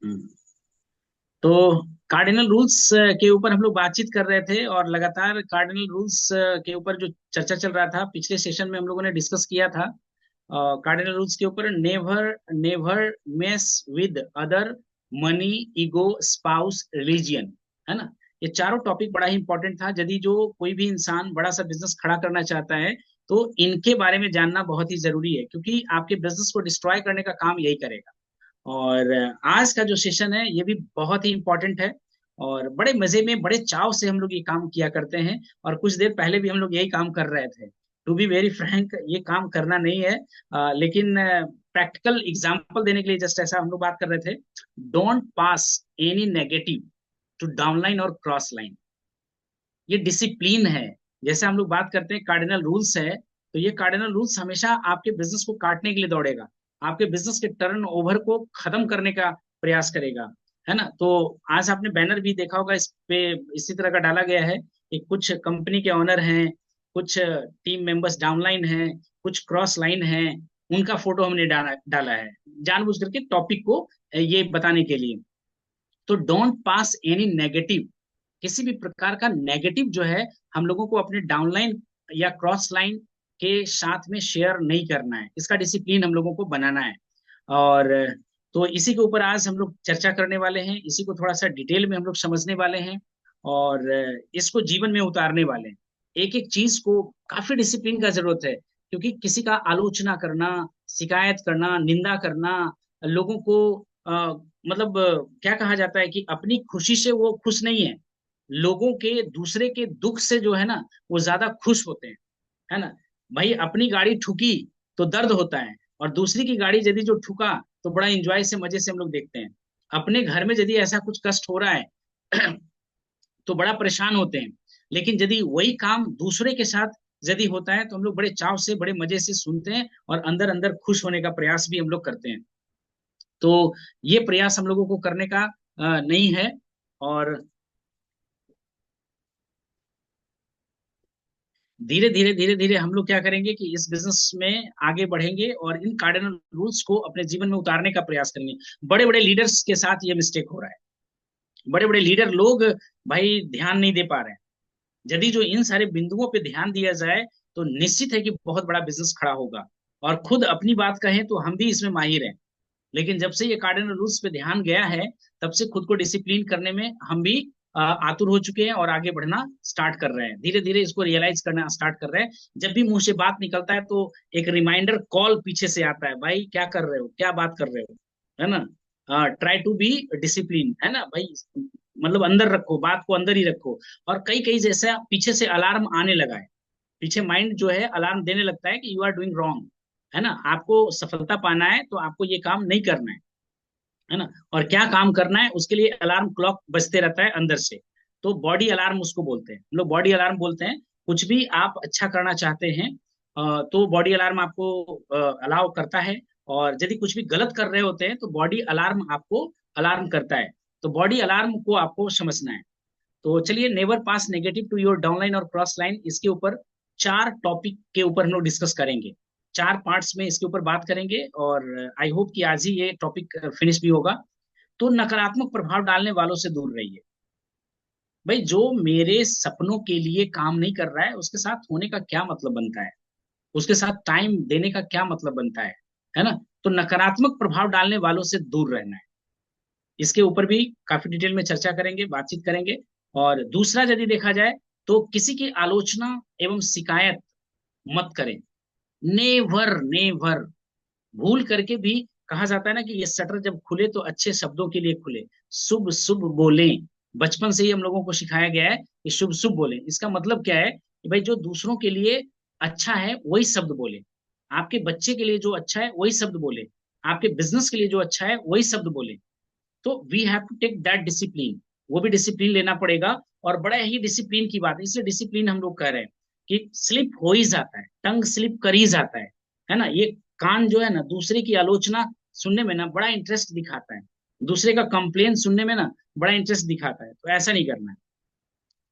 हम्म। तो cardinal rules के ऊपर हम लोग बातचीत कर रहे थे, और लगातार कार्डिनल रूल्स के ऊपर जो चर्चा चल रहा था, पिछले सेशन में हम लोगों ने डिस्कस किया था कार्डिनल रूल्स के ऊपर। Never never mess with other, money, ego, spouse, religion, है ना। ये चारों टॉपिक बड़ा ही इंपॉर्टेंट था। यदि जो कोई भी इंसान बड़ा सा बिजनेस खड़ा करना चाहता है, तो इनके बारे में जानना बहुत ही जरूरी है, क्योंकि आपके बिजनेस को डिस्ट्रॉय करने का काम यही करेगा। और आज का जो सेशन है ये भी बहुत ही इंपॉर्टेंट है, और बड़े मजे में, बड़े चाव से हम लोग ये काम किया करते हैं। और कुछ देर पहले भी हम लोग यही काम कर रहे थे। टू बी वेरी फ्रैंक, ये काम करना नहीं है, लेकिन प्रैक्टिकल एग्जांपल देने के लिए जस्ट ऐसा हम लोग बात कर रहे थे। Don't pass any negative to downline और क्रॉस लाइन। ये डिसिप्लिन है। जैसे हम लोग बात करते हैं कार्डिनल रूल्स है, तो ये कार्डिनल रूल्स हमेशा आपके बिजनेस को काटने के लिए दौड़ेगा, आपके बिजनेस के टर्न ओवर को खत्म करने का प्रयास करेगा, है ना। तो आज आपने बैनर भी देखा होगा, इस पे इसी तरह का डाला गया है कि कुछ कंपनी के ऑनर हैं, कुछ टीम मेंबर्स डाउनलाइन हैं, कुछ क्रॉस लाइन हैं, उनका फोटो हमने डाला डाला है जानबूझ करके टॉपिक को ये बताने के लिए। तो डोंट पास एनी नेगेटिव, किसी भी प्रकार का नेगेटिव जो है हम लोगों को अपने डाउनलाइन या क्रॉस लाइन के साथ में शेयर नहीं करना है। इसका डिसिप्लिन हम लोगों को बनाना है। और तो इसी के ऊपर आज हम लोग चर्चा करने वाले हैं, इसी को थोड़ा सा डिटेल में हम लोग समझने वाले हैं, और इसको जीवन में उतारने वाले हैं। एक एक चीज को काफी डिसिप्लिन का जरूरत है, क्योंकि किसी का आलोचना करना, शिकायत करना, निंदा करना, लोगों को मतलब क्या कहा जाता है कि अपनी खुशी से वो खुश नहीं है, लोगों के, दूसरे के दुख से जो है ना वो ज्यादा खुश होते हैं, है ना। भाई अपनी गाड़ी ठुकी तो दर्द होता है, और दूसरी की गाड़ी यदि जो ठुका तो बड़ा एंजॉय से, मजे से हम लोग देखते हैं। अपने घर में यदि ऐसा कुछ कष्ट हो रहा है तो बड़ा परेशान होते हैं। लेकिन यदि वही काम दूसरे के साथ यदि होता है तो हम लोग बड़े चाव से, बड़े मजे से सुनते हैं, और अंदर अंदर खुश होने का प्रयास भी हम लोग करते हैं। तो ये प्रयास हम लोगों को करने का नहीं है। और धीरे धीरे धीरे धीरे हम लोग क्या करेंगे कि इस बिजनेस में आगे बढ़ेंगे, और इन कार्डिनल रूल्स को अपने जीवन में उतारने का प्रयास करेंगे। बड़े बड़े लीडर्स के साथ ये मिस्टेक हो रहा है। बड़े बड़े लीडर लोग भाई ध्यान नहीं दे पा रहे हैं। यदि जो इन सारे बिंदुओं पे ध्यान दिया जाए, तो निश्चित है कि बहुत बड़ा बिजनेस खड़ा होगा। और खुद अपनी बात कहें तो हम भी इसमें माहिर हैं। लेकिन जब से ये कार्डिनल रूल्स पे ध्यान गया है, तब से खुद को डिसिप्लिन करने में हम भी आतुर हो चुके हैं, और आगे बढ़ना स्टार्ट कर रहे हैं। धीरे धीरे इसको रियलाइज करना स्टार्ट कर रहे हैं। जब भी मुंह से बात निकलता है तो एक रिमाइंडर कॉल पीछे से आता है, भाई क्या कर रहे हो, क्या बात कर रहे हो, है ना। ट्राई टू बी डिसिप्लिन, है ना भाई। मतलब अंदर रखो, बात को अंदर ही रखो। और कई कई जैसा पीछे से अलार्म आने लगा है, पीछे माइंड जो है अलार्म देने लगता है कि यू आर डूइंग रॉन्ग, है ना। आपको सफलता पाना है तो आपको ये काम नहीं करना है ना। और क्या काम करना है उसके लिए अलार्म क्लॉक बजते रहता है अंदर से। तो बॉडी अलार्म उसको बोलते हैं, हम लोग बॉडी अलार्म बोलते हैं। कुछ भी आप अच्छा करना चाहते हैं तो बॉडी अलार्म आपको अलाउ करता है। और यदि कुछ भी गलत कर रहे होते हैं तो बॉडी अलार्म आपको अलार्म करता है। तो बॉडी अलार्म को आपको समझना है। तो चलिए, never pass negative to your downline और क्रॉस लाइन, इसके ऊपर चार टॉपिक के ऊपर हम लोग डिस्कस करेंगे। चार पार्ट्स में इसके ऊपर बात करेंगे, और आई होप कि आज ही ये टॉपिक फिनिश भी होगा। तो नकारात्मक प्रभाव डालने वालों से दूर रहिए। भाई जो मेरे सपनों के लिए काम नहीं कर रहा है, उसके साथ होने का क्या मतलब बनता है, उसके साथ टाइम देने का क्या मतलब बनता है ना। तो नकारात्मक प्रभाव डालने वालों से दूर रहना है। इसके ऊपर भी काफी डिटेल में चर्चा करेंगे, बातचीत करेंगे। और दूसरा यदि देखा जाए, तो किसी की आलोचना एवं शिकायत मत करें। नेवर नेवर, भूल करके भी, कहा जाता है ना कि ये शटर जब खुले तो अच्छे शब्दों के लिए खुले, शुभ शुभ बोलें। बचपन से ही हम लोगों को सिखाया गया है कि शुभ शुभ बोलें। इसका मतलब क्या है कि भाई जो दूसरों के लिए अच्छा है वही शब्द बोले, आपके बच्चे के लिए जो अच्छा है वही शब्द बोले, आपके बिजनेस के लिए जो अच्छा है वही शब्द बोले। तो we have to take that discipline, वो भी डिसिप्लिन लेना पड़ेगा। और बड़ा ही डिसिप्लिन की बात है, इसलिए डिसिप्लिन हम लोग कह रहे हैं कि स्लिप हो ही जाता है, टंग स्लिप कर ही जाता है ना। ये कान जो है ना दूसरे की आलोचना सुनने में ना बड़ा इंटरेस्ट दिखाता है, दूसरे का कंप्लेन सुनने में ना बड़ा इंटरेस्ट दिखाता है। तो ऐसा नहीं करना है।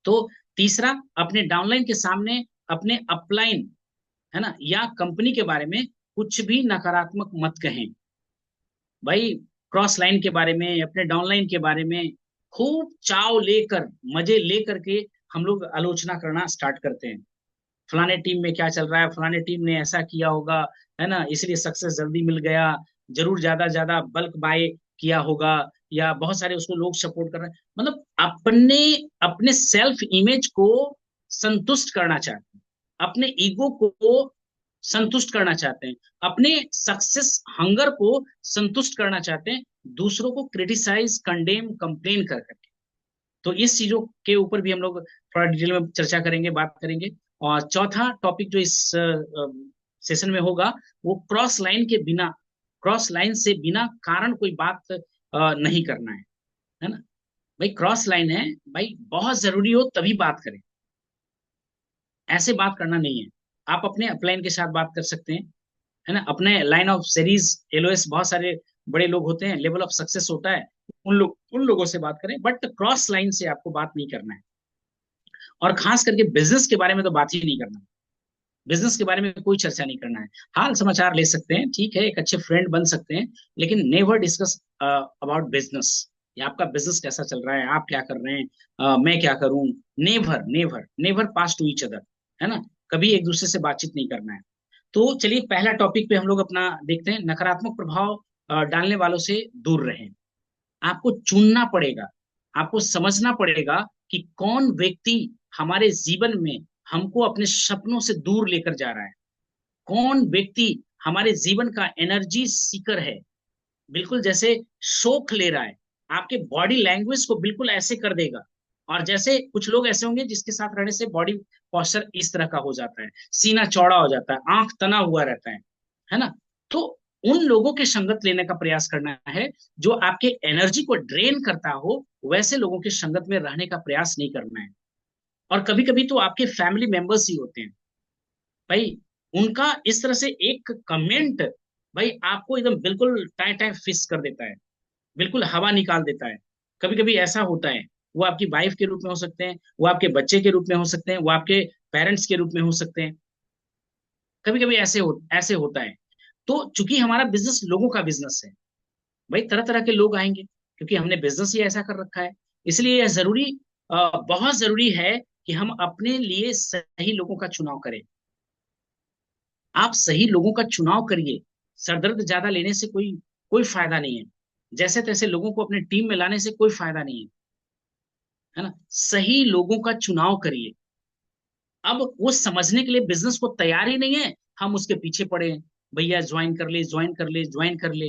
तो तीसरा, अपने डाउनलाइन के सामने अपने अपलाइन, है ना, या कंपनी के बारे में कुछ भी नकारात्मक मत कहें। भाई क्रॉस लाइन के बारे में, अपने डाउनलाइन के बारे में खूब चाव लेकर, मजे लेकर के हम लोग आलोचना करना स्टार्ट करते हैं। फलाने टीम में क्या चल रहा है, फलाने टीम ने ऐसा किया होगा, है ना, इसलिए सक्सेस जल्दी मिल गया, जरूर ज्यादा ज्यादा बल्क बाय किया होगा, या बहुत सारे उसको लोग सपोर्ट कर रहे हैं। मतलब अपने अपने सेल्फ इमेज को संतुष्ट करना चाहते हैं, अपने ईगो को संतुष्ट करना चाहते हैं, अपने सक्सेस हंगर को संतुष्ट करना चाहते हैं, दूसरों को क्रिटिसाइज, कंडेम, कंप्लेन कर करके। तो इस चीजों के ऊपर भी हम लोग थोड़ा डिटेल में चर्चा करेंगे, बात करेंगे। और चौथा टॉपिक जो इस सेशन में होगा, वो क्रॉस लाइन के बिना, क्रॉस लाइन से बिना कारण कोई बात नहीं करना है ना। भाई क्रॉस लाइन है, भाई बहुत जरूरी हो तभी बात करें, ऐसे बात करना नहीं है। आप अपने अपलाइन के साथ बात कर सकते हैं, है ना, अपने लाइन ऑफ सीरीज, एलओएस, बहुत सारे बड़े लोग होते हैं, लेवल ऑफ सक्सेस होता है, उन लोगों से बात करें, बट क्रॉस लाइन से आपको बात नहीं करना है। और खास करके बिजनेस के बारे में तो बात ही नहीं करना, बिजनेस के बारे में कोई चर्चा नहीं करना है। हाल समाचार ले सकते हैं, ठीक है, एक अच्छे फ्रेंड बन सकते हैं, लेकिन नेवर डिस्कस अबाउट बिजनेस। या आपका बिजनेस कैसा चल रहा है, आप क्या कर रहे हैं, मैं क्या करूं। Never never never pass to each other, है ना, कभी एक दूसरे से बातचीत नहीं करना है। तो चलिए पहला टॉपिक पे हम लोग अपना देखते हैं, नकारात्मक प्रभाव डालने वालों से दूर रहें। आपको चुनना पड़ेगा, आपको समझना पड़ेगा कि कौन व्यक्ति हमारे जीवन में हमको अपने सपनों से दूर लेकर जा रहा है, कौन व्यक्ति हमारे जीवन का एनर्जी सीकर है, बिल्कुल जैसे शोक ले रहा है, आपके बॉडी लैंग्वेज को बिल्कुल ऐसे कर देगा। और जैसे कुछ लोग ऐसे होंगे जिसके साथ रहने से बॉडी पोस्चर इस तरह का हो जाता है, सीना चौड़ा हो जाता है, आंख तना हुआ रहता है ना। तो उन लोगों के संगत लेने का प्रयास करना है, जो आपके एनर्जी को ड्रेन करता हो, वैसे लोगों के संगत में रहने का प्रयास नहीं करना है। और कभी कभी तो आपके फैमिली मेंबर्स ही होते हैं, भाई उनका इस तरह से एक कमेंट, भाई आपको एकदम बिल्कुल टाइ टाइ फिक्स कर देता है, बिल्कुल हवा निकाल देता है। कभी कभी ऐसा होता है, वो आपकी वाइफ के रूप में हो सकते हैं, वो आपके बच्चे के रूप में हो सकते हैं, वो आपके पेरेंट्स के रूप में हो सकते हैं। कभी कभी ऐसे होता है। तो चूंकि हमारा बिजनेस लोगों का बिजनेस है, भाई तरह तरह के लोग आएंगे, क्योंकि हमने बिजनेस ही ऐसा कर रखा है। इसलिए यह जरूरी, बहुत जरूरी है कि हम अपने लिए सही लोगों का चुनाव करें। आप सही लोगों का चुनाव करिए, सरदर्द ज्यादा लेने से कोई कोई फायदा नहीं है, जैसे तैसे लोगों को अपने टीम में लाने से कोई फायदा नहीं है ना। सही लोगों का चुनाव करिए। अब वो समझने के लिए बिजनेस को तैयार ही नहीं है, हम उसके पीछे पड़े हैं, भैया ज्वाइन कर ले, ज्वाइन कर ले, ज्वाइन कर ले,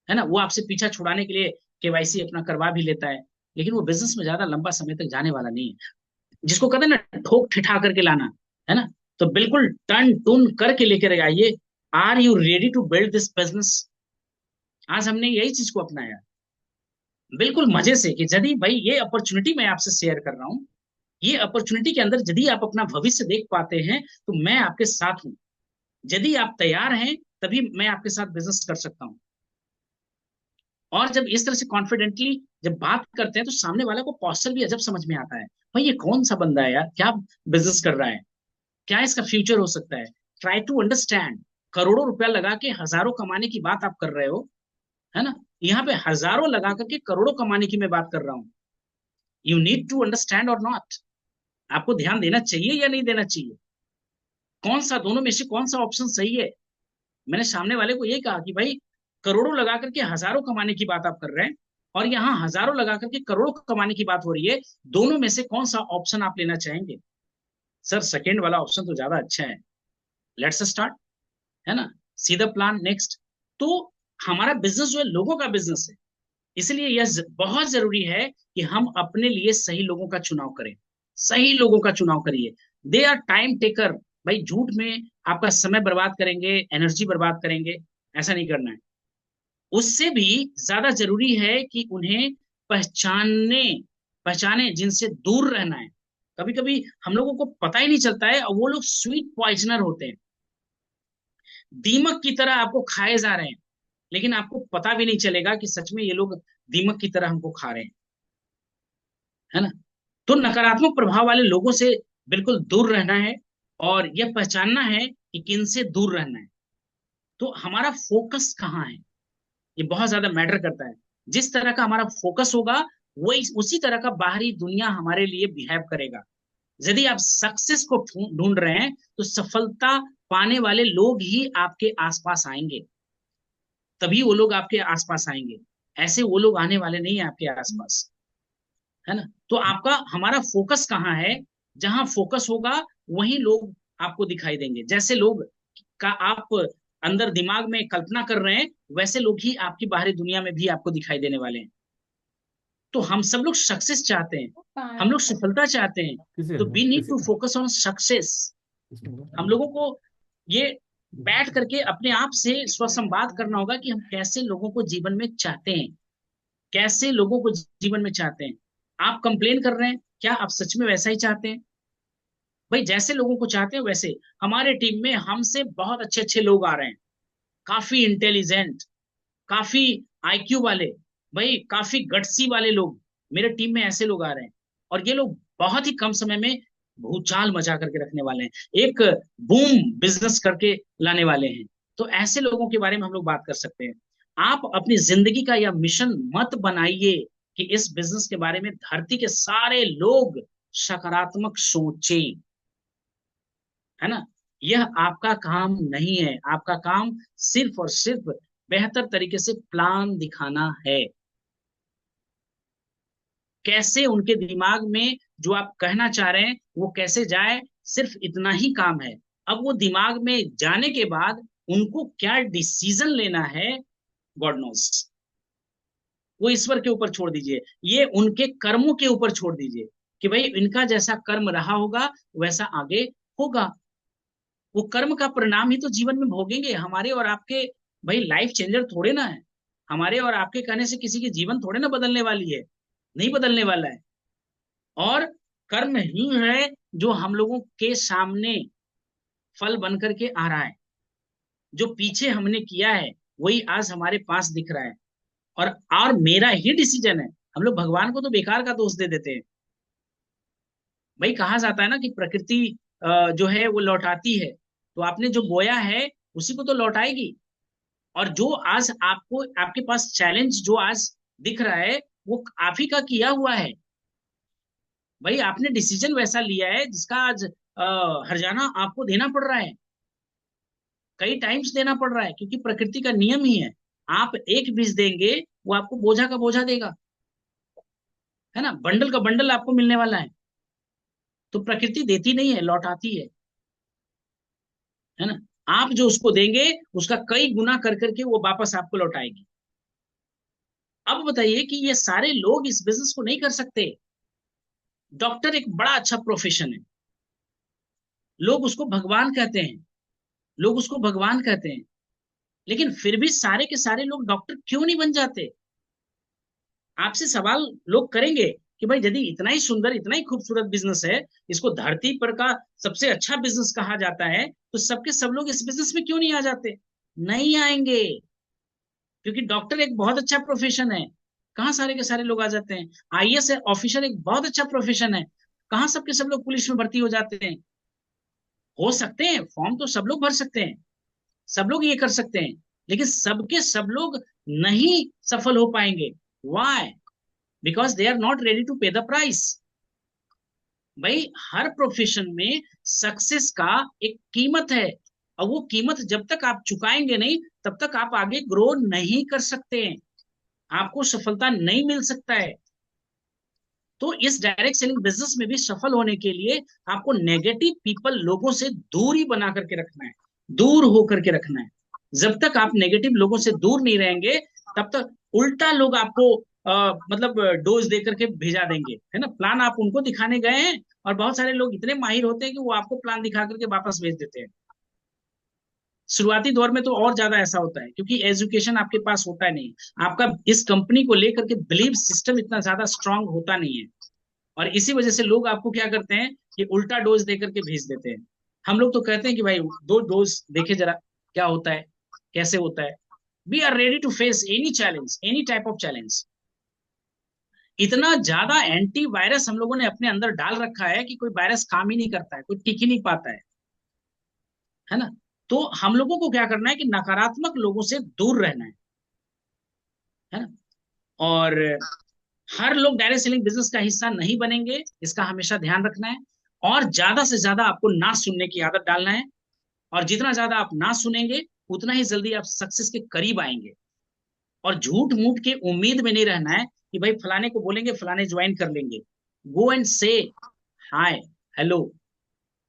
है ना। वो आपसे पीछा छुड़ाने के लिए केवाईसी अपना करवा भी लेता है, लेकिन वो बिजनेस में ज्यादा लंबा समय तक जाने वाला नहीं है। जिसको कहते हैं ना ठोक ठिठा करके लाना, है ना, तो बिल्कुल टन टून करके लेकर आइए। Are you ready to build this business? आज हमने यही चीज को अपनाया, बिल्कुल मजे से, कि यदि भाई ये अपॉर्चुनिटी मैं आपसे शेयर कर रहा हूँ, ये अपॉर्चुनिटी के अंदर यदि आप अपना भविष्य देख पाते हैं, तो मैं आपके साथ हूं। यदि आप तैयार हैं, तभी मैं आपके साथ बिजनेस कर सकता हूँ। और जब इस तरह से कॉन्फिडेंटली जब बात करते हैं, तो सामने वाले को पॉस्चर भी अजब समझ में आता है, भाई ये कौन सा बंदा है यार, क्या बिजनेस कर रहा है, क्या इसका फ्यूचर हो सकता है। Try to understand. करोड़ों रुपया लगा के हजारों कमाने की बात आप कर रहे हो, है ना, यहाँ पे हजारों लगा करके करोड़ों कमाने की मैं बात कर रहा हूँ। यू नीड टू अंडरस्टैंड और नॉट। आपको ध्यान देना चाहिए या नहीं देना चाहिए, कौन सा दोनों में से कौन सा ऑप्शन सही है। मैंने सामने वाले को यही कहा कि भाई करोड़ों लगा करके हजारों कमाने की बात आप कर रहे हैं, और यहाँ हजारों लगा करके करोड़ों कमाने की बात हो रही है, दोनों में से कौन सा ऑप्शन आप लेना चाहेंगे? सर सेकेंड वाला ऑप्शन तो ज्यादा अच्छा है। लेट्स स्टार्ट, है ना, सी द प्लान नेक्स्ट। तो हमारा बिजनेस जो है लोगों का बिजनेस है, इसलिए यह बहुत जरूरी है कि हम अपने लिए सही लोगों का चुनाव करें। सही लोगों का चुनाव करिए। They are time taker. भाई झूठ में आपका समय बर्बाद करेंगे, एनर्जी बर्बाद करेंगे, ऐसा नहीं करना है। उससे भी ज्यादा जरूरी है कि उन्हें पहचानने पहचाने जिनसे दूर रहना है। कभी कभी हम लोगों को पता ही नहीं चलता है, और वो लोग स्वीट पॉइजनर होते हैं, दीमक की तरह आपको खाए जा रहे हैं, लेकिन आपको पता भी नहीं चलेगा कि सच में ये लोग दीमक की तरह हमको खा रहे हैं, है ना। तो नकारात्मक प्रभाव वाले लोगों से बिल्कुल दूर रहना है, और यह पहचानना है कि किन से दूर रहना है। तो हमारा फोकस कहाँ है, ये बहुत ज्यादा मैटर करता है। जिस तरह का हमारा फोकस होगा, वही उसी तरह का बाहरी दुनिया हमारे लिए बिहेव करेगा। यदि आप सक्सेस को ढूंढ रहे हैं, तो सफलता पाने वाले लोग ही आपके आसपास आएंगे, तभी वो लोग आपके आसपास आएंगे। ऐसे वो लोग आने वाले नहीं है आपके आसपास, है ना। तो आपका हमारा फोकस कहाँ है? जहां फोकस होगा वहीं लोग आपको दिखाई देंगे। जैसे लोग का आप अंदर दिमाग में कल्पना कर रहे हैं, वैसे लोग ही आपकी बाहरी दुनिया में भी आपको दिखाई देने वाले हैं। तो हम सब लोग सक्सेस चाहते हैं, हम लोग सफलता चाहते हैं। तो we need to focus on success. हम लोगों को ये बैठ करके अपने आप से स्वसंवाद करना होगा कि हम कैसे लोगों को जीवन में चाहते हैं, कैसे लोगों को जीवन में चाहते हैं। आप कंप्लेन कर रहे हैं, क्या आप सच में वैसा ही चाहते हैं? भाई जैसे लोगों को चाहते हैं वैसे। हमारे टीम में हमसे बहुत अच्छे अच्छे लोग आ रहे हैं, काफी इंटेलिजेंट, काफी आईक्यू वाले, भाई काफी गट्सी वाले लोग मेरे टीम में ऐसे लोग आ रहे हैं। और ये लोग बहुत ही कम समय में भूचाल मचा करके रखने वाले हैं, एक बूम बिजनेस करके लाने वाले हैं। तो ऐसे लोगों के बारे में हम लोग बात कर सकते हैं। आप अपनी जिंदगी का यह मिशन मत बनाइए कि इस बिजनेस के बारे में धरती के सारे लोग सकारात्मक सोचे, है ना। यह आपका काम नहीं है। आपका काम सिर्फ और सिर्फ बेहतर तरीके से प्लान दिखाना है। कैसे उनके दिमाग में जो आप कहना चाह रहे हैं वो कैसे जाए, सिर्फ इतना ही काम है। अब वो दिमाग में जाने के बाद उनको क्या डिसीजन लेना है, गॉड नोस। वो ईश्वर के ऊपर छोड़ दीजिए, ये उनके कर्मों के ऊपर छोड़ दीजिए कि भाई इनका जैसा कर्म रहा होगा वैसा आगे होगा। वो कर्म का परिणाम ही तो जीवन में भोगेंगे। हमारे और आपके भाई लाइफ चेंजर थोड़े ना है। हमारे और आपके कहने से किसी की जीवन थोड़े ना बदलने वाली है, नहीं बदलने वाला है। और कर्म ही है जो हम लोगों के सामने फल बन करके आ रहा है। जो पीछे हमने किया है वही आज हमारे पास दिख रहा है। और मेरा ही डिसीजन है। हम लोग भगवान को तो बेकार का दोष दे देते हैं। भाई कहा जाता है ना कि प्रकृति जो है वो लौटाती है। तो आपने जो बोया है उसी को तो लौटाएगी। और जो आज आपको आपके पास चैलेंज जो आज दिख रहा है, वो आप ही का किया हुआ है। भाई आपने डिसीजन वैसा लिया है जिसका आज हर्जाना आपको देना पड़ रहा है, कई टाइम्स देना पड़ रहा है, क्योंकि प्रकृति का नियम ही है। आप एक बीज देंगे, वो आपको बोझा का बोझा देगा, है ना, बंडल का बंडल आपको मिलने वाला है। तो प्रकृति देती नहीं है, लौटाती है ना। आप जो उसको देंगे उसका कई गुना कर करके वो वापस आपको लौटाएगी। अब बताइए कि ये सारे लोग इस बिजनेस को नहीं कर सकते। डॉक्टर एक बड़ा अच्छा प्रोफेशन है, लोग उसको भगवान कहते हैं, लोग उसको भगवान कहते हैं। लेकिन फिर भी सारे के सारे लोग डॉक्टर क्यों नहीं बन जाते? आपसे सवाल लोग करेंगे कि भाई यदि इतना ही सुंदर, इतना ही खूबसूरत बिजनेस है, इसको धरती पर का सबसे अच्छा बिजनेस कहा जाता है, तो सबके सब लोग इस बिजनेस में क्यों नहीं आ जाते? नहीं आएंगे, क्योंकि डॉक्टर एक बहुत अच्छा प्रोफेशन है। कहाँ सारे के सारे लोग आ जाते हैं? आईएएस ऑफिसर एक बहुत अच्छा प्रोफेशन है, कहाँ सबके सब लोग पुलिस में भर्ती हो जाते हैं? हो सकते हैं, फॉर्म तो सब लोग भर सकते हैं, सब लोग ये कर सकते हैं, लेकिन सबके सब लोग नहीं सफल हो पाएंगे। Why? Because they are not ready to pay the price. भाई हर प्रोफेशन में सक्सेस का एक कीमत है, और वो कीमत जब तक आप चुकाएंगे नहीं, तब तक आप आगे ग्रो नहीं कर सकते हैं, आपको सफलता नहीं मिल सकता है। तो इस डायरेक्ट सेलिंग बिजनेस में भी सफल होने के लिए आपको नेगेटिव पीपल, लोगों से दूरी बना करके रखना है, दूर होकर के रखना है। जब तक आप नेगेटिव लोगों से दूर नहीं रहेंगे, तब तक उल्टा लोग आपको मतलब डोज दे करके भेजा देंगे, है ना। प्लान आप उनको दिखाने गए हैं, और बहुत सारे लोग इतने माहिर होते हैं कि वो आपको प्लान दिखा करके वापस भेज देते हैं। शुरुआती दौर में तो और ज्यादा ऐसा होता है, क्योंकि एजुकेशन आपके पास होता है नहीं, आपका इस कंपनी को लेकर के बिलीव सिस्टम इतना ज्यादा स्ट्रांग होता नहीं है। और इसी वजह से लोग आपको क्या करते हैं कि उल्टा डोज देकर के भेज देते हैं। हम लोग तो कहते हैं कि भाई दो डोज देखे जरा, क्या होता है, कैसे होता है। We are ready to face any challenge, any type of challenge. इतना ज्यादा एंटी वायरस हम लोगों ने अपने अंदर डाल रखा है कि कोई वायरस काम ही नहीं करता है, कोई टिक ही नहीं पाता है ना। तो हम लोगों को क्या करना है कि नकारात्मक लोगों से दूर रहना है। और हर लोग डायरेक्ट सेलिंग बिजनेस का हिस्सा नहीं बनेंगे, इसका हमेशा ध्यान रखना है। और ज्यादा से ज्यादा आपको ना सुनने की आदत डालना है, और जितना ज्यादा आप ना सुनेंगे उतना ही जल्दी आप सक्सेस के करीब आएंगे। और झूठ मूठ के उम्मीद में नहीं रहना है कि भाई फलाने को बोलेंगे फलाने ज्वाइन कर लेंगे। Go and say hi, hello,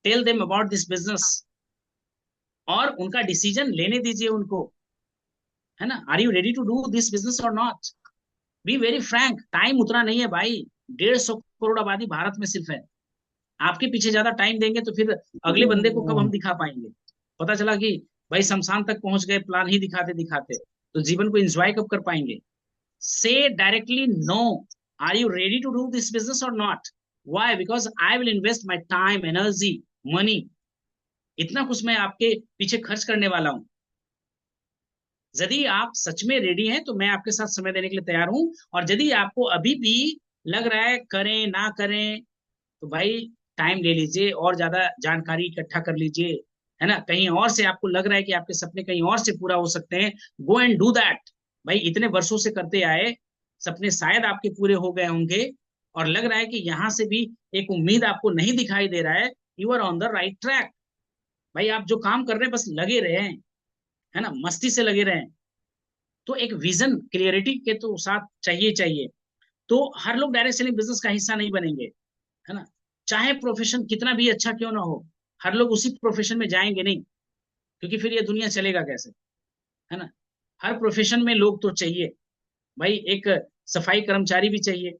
tell them about this business, और उनका डिसीजन लेने दीजिए उनको, है ना। Are you ready to do this business और not? Be very frank, time उतना नहीं है भाई। 150 करोड़ आबादी भारत में सिर्फ है। आपके पीछे ज्यादा टाइम देंगे तो फिर अगले बंदे को कब हम दिखा पाएंगे? पता चला कि भाई शमशान तक पहुंच गए प्लान ही दिखाते दिखाते, तो जीवन को एंजॉय कब कर पाएंगे? Say directly no, are you ready to do this business और not? Why? Because I will invest my time, energy, money, इतना कुछ मैं आपके पीछे खर्च करने वाला हूं। यदि आप सच में रेडी हैं तो मैं आपके साथ समय देने के लिए तैयार हूं। और यदि आपको अभी भी लग रहा है करें ना करें, तो भाई टाइम ले लीजिए और ज्यादा जानकारी इकट्ठा कर लीजिए, है ना। कहीं और से आपको लग रहा है कि आपके सपने कहीं और से पूरा हो सकते हैं, गो एंड डू दैट। भाई इतने वर्षों से करते आए, सपने शायद आपके पूरे हो गए होंगे, और लग रहा है कि यहां से भी एक उम्मीद आपको नहीं दिखाई दे रहा है, you are on the right track. भाई आप जो काम कर रहे हैं बस लगे रहे हैं, है ना, मस्ती से लगे रहे हैं। तो एक विजन क्लियरिटी के तो साथ चाहिए चाहिए। तो हर लोग डायरेक्ट सेलिंग बिजनेस का हिस्सा नहीं बनेंगे, है ना। चाहे प्रोफेशन कितना भी अच्छा क्यों ना हो, हर लोग उसी प्रोफेशन में जाएंगे नहीं, क्योंकि फिर ये दुनिया चलेगा कैसे, है ना। हर प्रोफेशन में लोग तो चाहिए भाई। एक सफाई कर्मचारी भी चाहिए,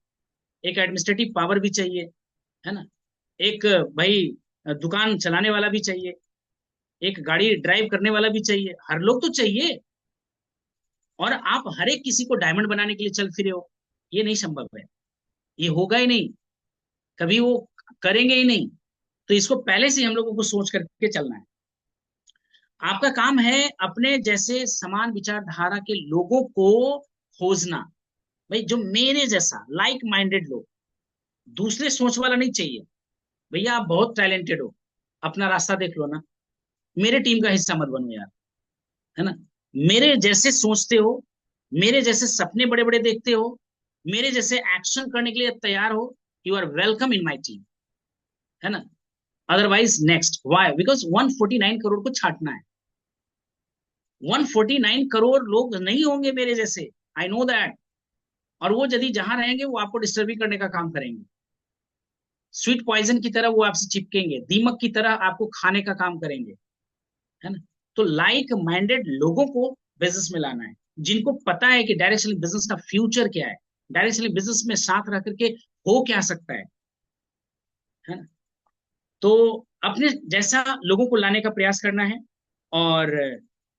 एक एडमिनिस्ट्रेटिव पावर भी चाहिए, है ना। एक भाई दुकान चलाने वाला भी चाहिए, एक गाड़ी ड्राइव करने वाला भी चाहिए, हर लोग तो चाहिए। और आप हर एक किसी को डायमंड बनाने के लिए चल फिरे हो, ये नहीं संभव है, ये होगा ही नहीं, कभी वो करेंगे ही नहीं। तो इसको पहले से हम लोगों को सोच करके चलना है। आपका काम है अपने जैसे समान विचारधारा के लोगों को खोजना। भाई जो मेरे जैसा लाइक माइंडेड लोग, दूसरे सोच वाला नहीं चाहिए। भैया आप बहुत टैलेंटेड हो, अपना रास्ता देख लो ना, मेरे टीम का हिस्सा मत बनो यार, है ना। मेरे जैसे सोचते हो, मेरे जैसे सपने बड़े बड़े देखते हो, मेरे जैसे एक्शन करने के लिए तैयार हो, you are welcome in my team, है ना। Otherwise next, why? Because 149 crore को छाटना है। 149 करोड़ लोग नहीं होंगे मेरे जैसे, आई नो दैट। और वो यदि जहां रहेंगे वो आपको डिस्टर्ब ही करने का काम करेंगे, स्वीट पॉइजन की तरह वो आपसे चिपकेंगे, दीमक की तरह आपको खाने का काम करेंगे, है ना। तो लाइक माइंडेड लोगों को बिजनेस में लाना है, जिनको पता है कि डायरेक्ट सेलिंग बिजनेस का फ्यूचर क्या है, डायरेक्ट सेलिंग बिजनेस में साथ रह करके हो क्या सकता है ना। तो अपने जैसा लोगों को लाने का प्रयास करना है, और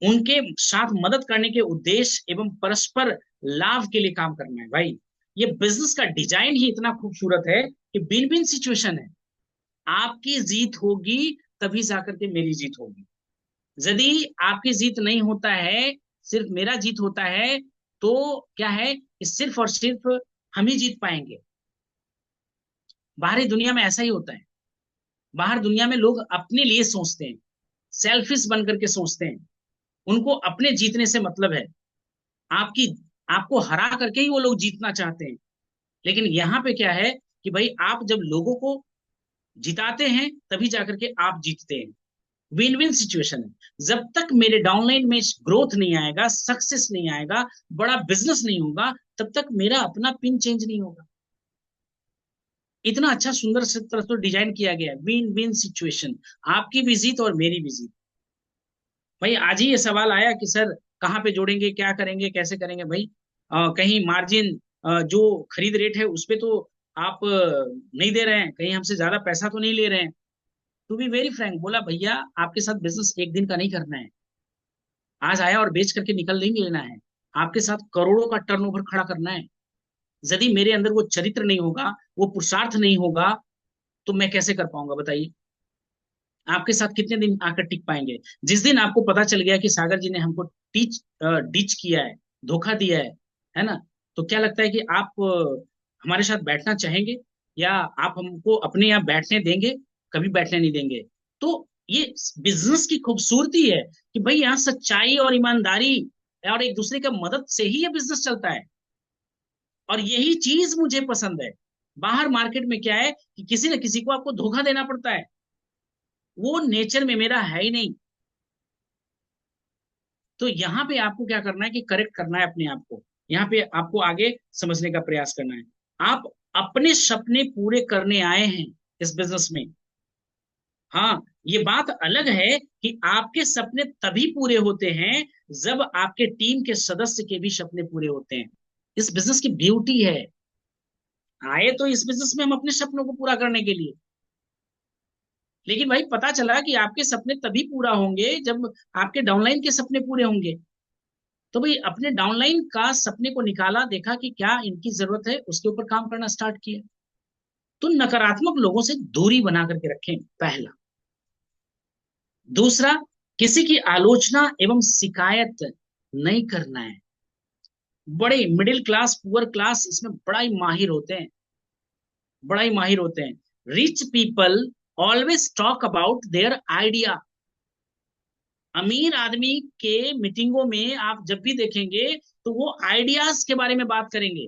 उनके साथ मदद करने के उद्देश्य एवं परस्पर लाभ के लिए काम करना है भाई। ये बिजनेस का डिजाइन ही इतना खूबसूरत है कि बिन बिन सिचुएशन है, आपकी जीत होगी तभी जाकर के मेरी जीत होगी। यदि आपकी जीत नहीं होता है, सिर्फ मेरा जीत होता है, तो क्या है कि सिर्फ और सिर्फ हम ही जीत पाएंगे। बाहरी दुनिया में ऐसा ही होता है। बाहर दुनिया में लोग अपने लिए सोचते हैं, सेल्फिश बन करके सोचते हैं, उनको अपने जीतने से मतलब है। आपकी आपको हरा करके ही वो लोग जीतना चाहते हैं। लेकिन यहाँ पे क्या है कि भाई आप जब लोगों को जिताते हैं तभी जाकर के आप जीतते हैं। विन विन सिचुएशन है। जब तक मेरे डाउनलाइन में ग्रोथ नहीं आएगा, सक्सेस नहीं आएगा, बड़ा बिजनेस नहीं होगा, तब तक मेरा अपना पिन चेंज नहीं होगा। इतना अच्छा सुंदर से तरह तो डिजाइन किया गया है, विन विन सिचुएशन, आपकी भी जीत और मेरी भी जीत। भाई आज ही ये सवाल आया कि सर कहाँ पे जोड़ेंगे, क्या करेंगे, कैसे करेंगे भाई। कहीं मार्जिन जो खरीद रेट है उस पे तो आप नहीं दे रहे हैं, कहीं हमसे ज्यादा पैसा तो नहीं ले रहे हैं। टू बी वेरी फ्रैंक, बोला भैया आपके साथ बिजनेस एक दिन का नहीं करना है, आज आया और बेच करके निकल नहीं लेना है, आपके साथ करोड़ों का टर्नओवर खड़ा करना है। यदि मेरे अंदर वो चरित्र नहीं होगा, वो पुरुषार्थ नहीं होगा, तो मैं कैसे कर पाऊंगा बताइए। आपके साथ कितने दिन आकर टिक पाएंगे? जिस दिन आपको पता चल गया कि सागर जी ने हमको डिच किया है, धोखा दिया है ना, तो क्या लगता है कि आप हमारे साथ बैठना चाहेंगे, या आप हमको अपने यहाँ बैठने देंगे? कभी बैठने नहीं देंगे। तो ये बिजनेस की खूबसूरती है कि भाई यहाँ सच्चाई और ईमानदारी और एक दूसरे का मदद से ही ये बिजनेस चलता है। और यही चीज मुझे पसंद है। बाहर मार्केट में क्या है कि किसी न किसी को आपको धोखा देना पड़ता है, वो नेचर में मेरा है ही नहीं। तो यहाँ पे आपको क्या करना है कि करेक्ट करना है अपने आप को, यहाँ पे आपको आगे समझने का प्रयास करना है। आप अपने सपने पूरे करने आए हैं इस बिजनेस में। हाँ, ये बात अलग है कि आपके सपने तभी पूरे होते हैं जब आपके टीम के सदस्य के भी सपने पूरे होते हैं। इस बिजनेस की ब्यूटी है, आए तो इस बिजनेस में हम अपने सपनों को पूरा करने के लिए, लेकिन भाई पता चला कि आपके सपने तभी पूरा होंगे जब आपके डाउनलाइन के सपने पूरे होंगे। तो भाई अपने डाउनलाइन का सपने को निकाला, देखा कि क्या इनकी जरूरत है, उसके ऊपर काम करना स्टार्ट किया। तो नकारात्मक लोगों से दूरी बना करके रखें, पहला। दूसरा, किसी की आलोचना एवं शिकायत नहीं करना है। बड़े मिडिल क्लास पुअर क्लास इसमें बड़ा ही माहिर होते हैं, बड़ा ही माहिर होते हैं। Rich people always talk about their idea. अमीर आदमी के मीटिंगों में आप जब भी देखेंगे तो वो आइडियाज के बारे में बात करेंगे।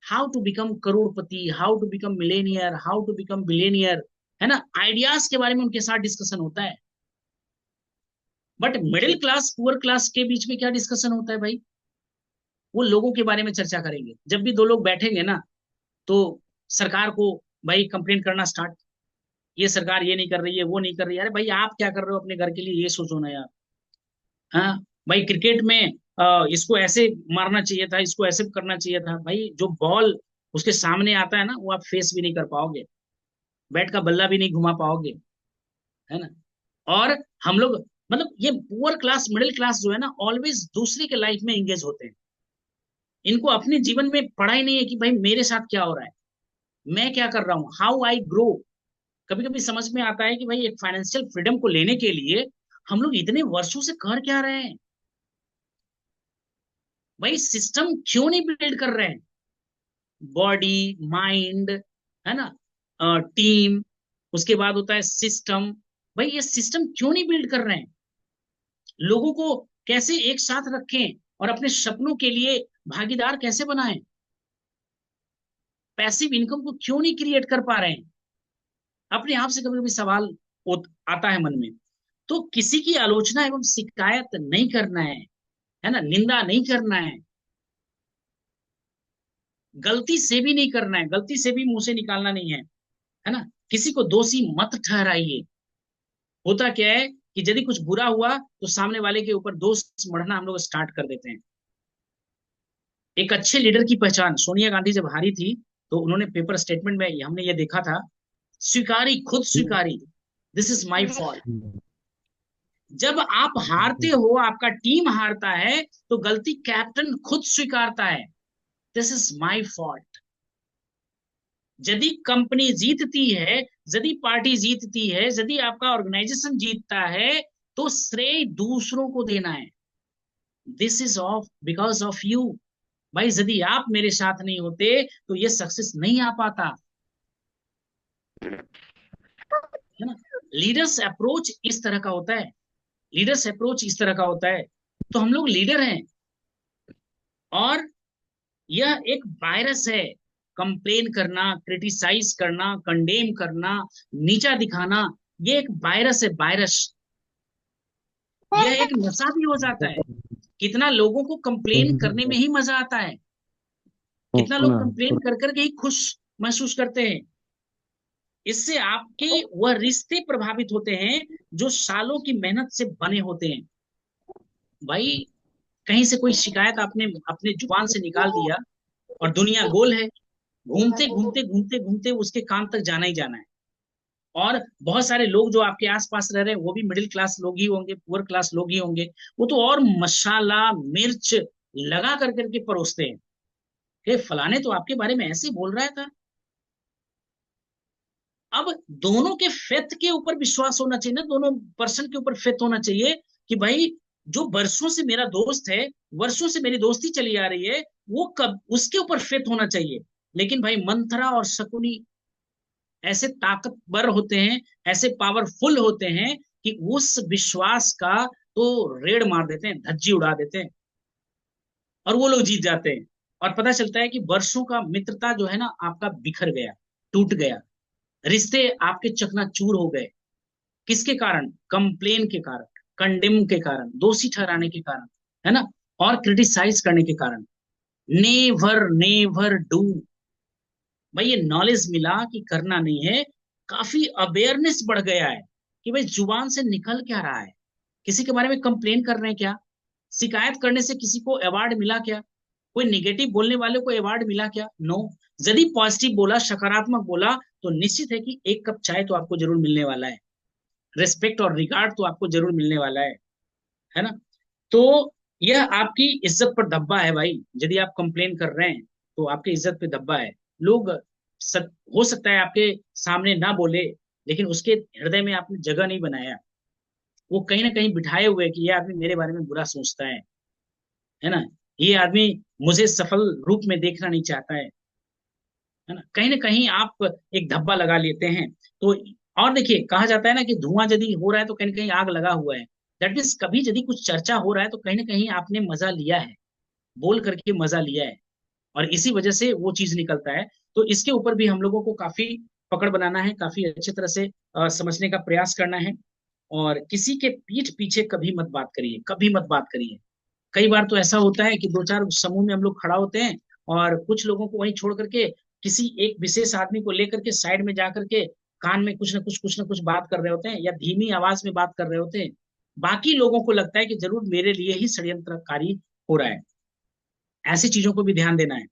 हाउ टू बिकम करोड़पति, how to become millionaire, how to become billionaire, है ना, आइडियाज के बारे में उनके साथ डिस्कशन होता है। But middle class poor class के बीच में क्या डिस्कशन होता है भाई? वो लोगों के बारे में चर्चा करेंगे। जब भी दो लोग बैठेंगे ना, तो सरकार को भाई कंप्लेन करना स्टार्ट, ये सरकार ये नहीं कर रही है, वो नहीं कर रही है। अरे भाई आप क्या कर रहे हो अपने घर के लिए, ये सोचो ना यार। हाँ, भाई क्रिकेट में इसको ऐसे मारना चाहिए था, इसको ऐसे करना चाहिए था। भाई जो बॉल उसके सामने आता है ना, वो आप फेस भी नहीं कर पाओगे, बैट का बल्ला भी नहीं घुमा पाओगे, है ना। और हम लोग, मतलब ये पुअर क्लास मिडिल क्लास जो है ना, ऑलवेज दूसरे के लाइफ में एंगेज होते हैं। इनको अपने जीवन में पढ़ा ही नहीं है कि भाई मेरे साथ क्या हो रहा है, मैं क्या कर रहा हूँ, हाउ आई ग्रो। कभी कभी समझ में आता है कि भाई एक फाइनेंशियल फ्रीडम को लेने के लिए हम लोग इतने वर्षों से कर क्या रहे हैं, भाई सिस्टम क्यों नहीं बिल्ड कर रहे हैं। बॉडी, माइंड, है ना, टीम, उसके बाद होता है सिस्टम। भाई ये सिस्टम क्यों नहीं बिल्ड कर रहे हैं, लोगों को कैसे एक साथ रखें और अपने सपनों के लिए भागीदार कैसे बनाएं, पैसिव इनकम को क्यों नहीं क्रिएट कर पा रहे हैं। अपने आप से कभी कभी सवाल आता है मन में। तो किसी की आलोचना एवं शिकायत नहीं करना है ना, निंदा नहीं करना है, गलती से भी नहीं करना है, गलती से भी मुंह से निकालना नहीं है ना। किसी को दोषी मत ठहराइए। होता क्या है कि यदि कुछ बुरा हुआ तो सामने वाले के ऊपर दोष मढ़ना हम लोग स्टार्ट कर देते हैं। एक अच्छे लीडर की पहचान, सोनिया गांधी जब हारी थी तो उन्होंने पेपर स्टेटमेंट में हमने ये देखा था, स्वीकारी, खुद स्वीकारी, दिस इज माई फॉल्ट। जब आप हारते हो, आपका टीम हारता है, तो गलती कैप्टन खुद स्वीकारता है, दिस इज माई फॉल्ट। यदि कंपनी जीतती है, यदि पार्टी जीतती है, यदि आपका ऑर्गेनाइजेशन जीतता है, तो श्रेय दूसरों को देना है, this is of because of you. भाई यदि आप मेरे साथ नहीं होते तो ये सक्सेस नहीं आ पाता, है ना। लीडर्स अप्रोच इस तरह का होता है, लीडर्स अप्रोच इस तरह का होता है। तो हम लोग लीडर हैं, और यह एक वायरस है। कंप्लेन करना, क्रिटिसाइज करना, कंडेम करना, नीचा दिखाना, ये एक वायरस है, वायरस। यह एक नशा भी हो जाता है। कितना लोगों को कंप्लेन करने में ही मजा आता है, कितना लोग कंप्लेन कर करके ही खुश महसूस करते हैं। इससे आपके वह रिश्ते प्रभावित होते हैं जो सालों की मेहनत से बने होते हैं। भाई कहीं से कोई शिकायत आपने अपने जुबान से निकाल दिया, और दुनिया गोल है, घूमते घूमते घूमते घूमते उसके कान तक जाना ही जाना है। और बहुत सारे लोग जो आपके आसपास रह रहे हैं वो भी मिडिल क्लास लोग ही होंगे, पुअर क्लास लोग ही होंगे। वो तो और मसाला मिर्च लगा कर करके परोसते हैं कि फलाने तो आपके बारे में ऐसे बोल रहा था। अब दोनों के फेथ के ऊपर विश्वास होना चाहिए ना, दोनों पर्सन के ऊपर फेथ होना चाहिए कि भाई जो वर्षों से मेरा दोस्त है, वर्षों से मेरी दोस्ती चली आ रही है, वो कब उसके ऊपर फेथ होना चाहिए। लेकिन भाई मंथरा और शकुनी ऐसे ताकतवर होते हैं, ऐसे पावरफुल होते हैं कि उस विश्वास का तो रेड़ मार देते हैं, धज्जी उड़ा देते हैं, और वो लोग जीत जाते हैं। और पता चलता है कि वर्षों का मित्रता जो है ना आपका बिखर गया, टूट गया, रिश्ते आपके चकनाचूर हो गए। किसके कारण? कंप्लेन के कारण, कंडेम के कारण, दोषी ठहराने के कारण, है ना, और क्रिटिसाइज करने के कारण। Never never do. भाई ये नॉलेज मिला कि करना नहीं है, काफी अवेयरनेस बढ़ गया है कि भाई जुबान से निकल क्या रहा है। किसी के बारे में कंप्लेन कर रहे हैं क्या? शिकायत करने से किसी को अवार्ड मिला क्या? कोई निगेटिव बोलने वाले को अवार्ड मिला क्या? नो। यदि पॉजिटिव बोला, सकारात्मक बोला, तो निश्चित है कि एक कप चाय तो आपको जरूर मिलने वाला है, रिस्पेक्ट और रिगार्ड तो आपको जरूर मिलने वाला है ना। तो यह आपकी इज्जत पर धब्बा है भाई। यदि आप कंप्लेन कर रहे हैं तो आपकी इज्जत पे धब्बा है। लोग हो सकता है आपके सामने ना बोले, लेकिन उसके हृदय में आपने जगह नहीं बनाया। वो कहीं ना कहीं बिठाए हुए हैं कि ये आदमी मेरे बारे में बुरा सोचता है ना, ये आदमी मुझे सफल रूप में देखना नहीं चाहता है ना कहीं आप एक धब्बा लगा लेते हैं। तो और देखिए, कहा जाता है ना कि धुआं यदि हो रहा है तो कहीं ना कहीं आग लगा हुआ है। दैट मीन्स कभी यदि कुछ चर्चा हो रहा है तो कहीं ना कहीं आपने मजा लिया है, बोल करके मजा लिया है, और इसी वजह से वो चीज निकलता है। तो इसके ऊपर भी हम लोगों को काफी पकड़ बनाना है, काफी अच्छी तरह से समझने का प्रयास करना है। और किसी के पीठ पीछे कभी मत बात करिए, कभी मत बात करिए। कई बार तो ऐसा होता है कि दो चार समूह में हम लोग खड़ा होते हैं, और कुछ लोगों को वहीं छोड़ करके किसी एक विशेष आदमी को लेकर के साइड में जा करके कान में कुछ ना कुछ बात कर रहे होते हैं, या धीमी आवाज में बात कर रहे होते हैं। बाकी लोगों को लगता है कि जरूर मेरे लिए ही षड्यंत्रकारी हो रहा है। ऐसी चीजों को भी ध्यान देना है।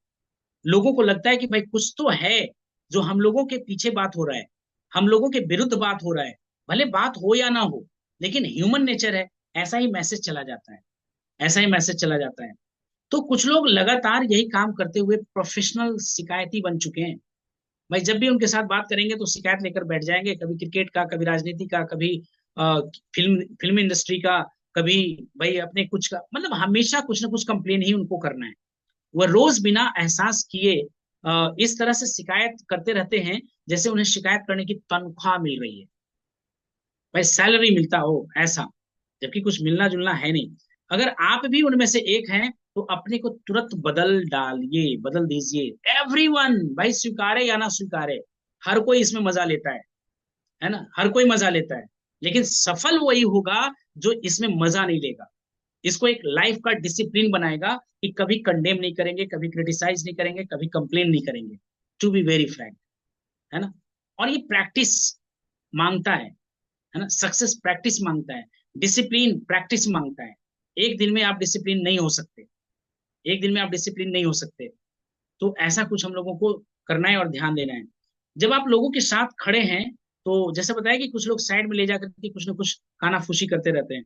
लोगों को लगता है कि भाई कुछ तो है जो हम लोगों के पीछे बात हो रहा है, हम लोगों के विरुद्ध बात हो रहा है। भले बात हो या ना हो, लेकिन ह्यूमन नेचर है, ऐसा ही मैसेज चला जाता है, ऐसा ही मैसेज चला जाता है। तो कुछ लोग लगातार यही काम करते हुए प्रोफेशनल शिकायती बन चुके हैं। भाई जब भी उनके साथ बात करेंगे तो शिकायत लेकर बैठ जाएंगे, कभी क्रिकेट का, कभी राजनीति का, कभी फिल्म इंडस्ट्री का, कभी भाई अपने कुछ का, मतलब हमेशा कुछ ना कुछ कंप्लेन ही उनको करना है। वह रोज बिना एहसास किए इस तरह से शिकायत करते रहते हैं जैसे उन्हें शिकायत करने की तनख्वाह मिल रही है, भाई सैलरी मिलता हो ऐसा, जबकि कुछ मिलना जुलना है नहीं। अगर आप भी उनमें से एक हैं तो अपने को तुरंत बदल डालिए, बदल दीजिए। एवरीवन, भाई स्वीकारे या ना स्वीकारे, हर कोई इसमें मजा लेता है ना, हर कोई मजा लेता है। लेकिन सफल वही होगा जो इसमें मजा नहीं लेगा, इसको एक लाइफ का डिसिप्लिन बनाएगा कि कभी कंडेम नहीं करेंगे, कभी क्रिटिसाइज नहीं करेंगे, कभी कंप्लेन नहीं करेंगे। टू बी वेरी फ्रैंक, है ना। और ये प्रैक्टिस मांगता है ना, सक्सेस प्रैक्टिस मांगता है, डिसिप्लिन प्रैक्टिस मांगता है। एक दिन में आप डिसिप्लिन नहीं हो सकते, एक दिन में आप डिसिप्लिन नहीं हो सकते। तो ऐसा कुछ हम लोगों को करना है और ध्यान देना है। जब आप लोगों के साथ खड़े हैं तो जैसे बताया कि कुछ लोग साइड में ले जाकर के कुछ ना कुछ कानाफूसी करते रहते हैं,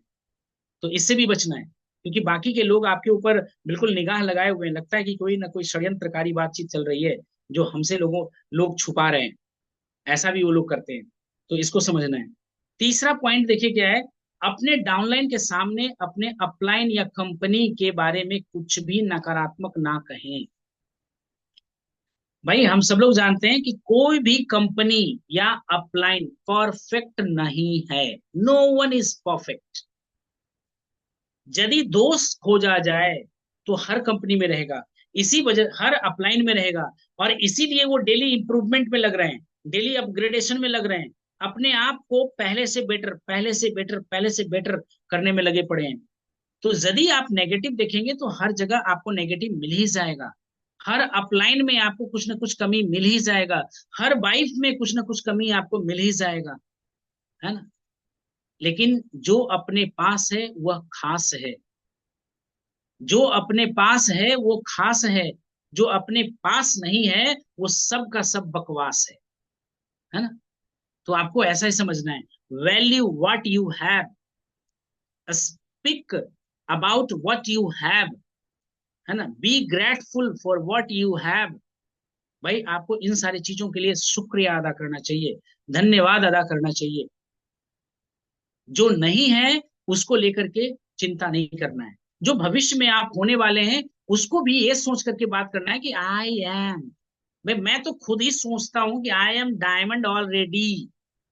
तो इससे भी बचना है, क्योंकि बाकी के लोग आपके ऊपर बिल्कुल निगाह लगाए हुए हैं, लगता है कि कोई ना कोई षड्यंत्रकारी बातचीत चल रही है जो हमसे लोग छुपा रहे हैं। ऐसा भी वो लोग करते हैं, तो इसको समझना है। तीसरा पॉइंट देखिए क्या है। अपने डाउनलाइन के सामने अपने अपलाइन या कंपनी के बारे में कुछ भी नकारात्मक ना कहें। भाई हम सब लोग जानते हैं कि कोई भी कंपनी या अपलाइन परफेक्ट नहीं है। No one is perfect. यदि दोष खोजा जाए तो हर कंपनी में रहेगा, इसी वजह हर अपलाइन में रहेगा, और इसीलिए वो डेली इंप्रूवमेंट में लग रहे हैं, डेली अपग्रेडेशन में लग रहे हैं, अपने आप को पहले से बेटर, पहले से बेटर, पहले से बेटर करने में लगे पड़े हैं। तो यदि आप नेगेटिव देखेंगे तो हर जगह आपको नेगेटिव मिल ही जाएगा, हर अपलाइन में आपको कुछ ना कुछ कमी मिल ही जाएगा, हर वाइफ में कुछ ना कुछ कमी आपको मिल ही जाएगा, है ना। लेकिन जो अपने पास है वह खास है, जो अपने पास है वो खास है, जो अपने पास नहीं है वो सब का सब बकवास है ना। तो आपको ऐसा ही समझना है। Value what you have, speak about what you have, है ना। Be grateful for what you have. भाई आपको इन सारी चीजों के लिए शुक्रिया अदा करना चाहिए, धन्यवाद अदा करना चाहिए। जो नहीं है उसको लेकर के चिंता नहीं करना है। जो भविष्य में आप होने वाले हैं उसको भी ये सोच करके बात करना है कि आई एम, भाई मैं तो खुद ही सोचता हूं कि आई एम डायमंड ऑलरेडी।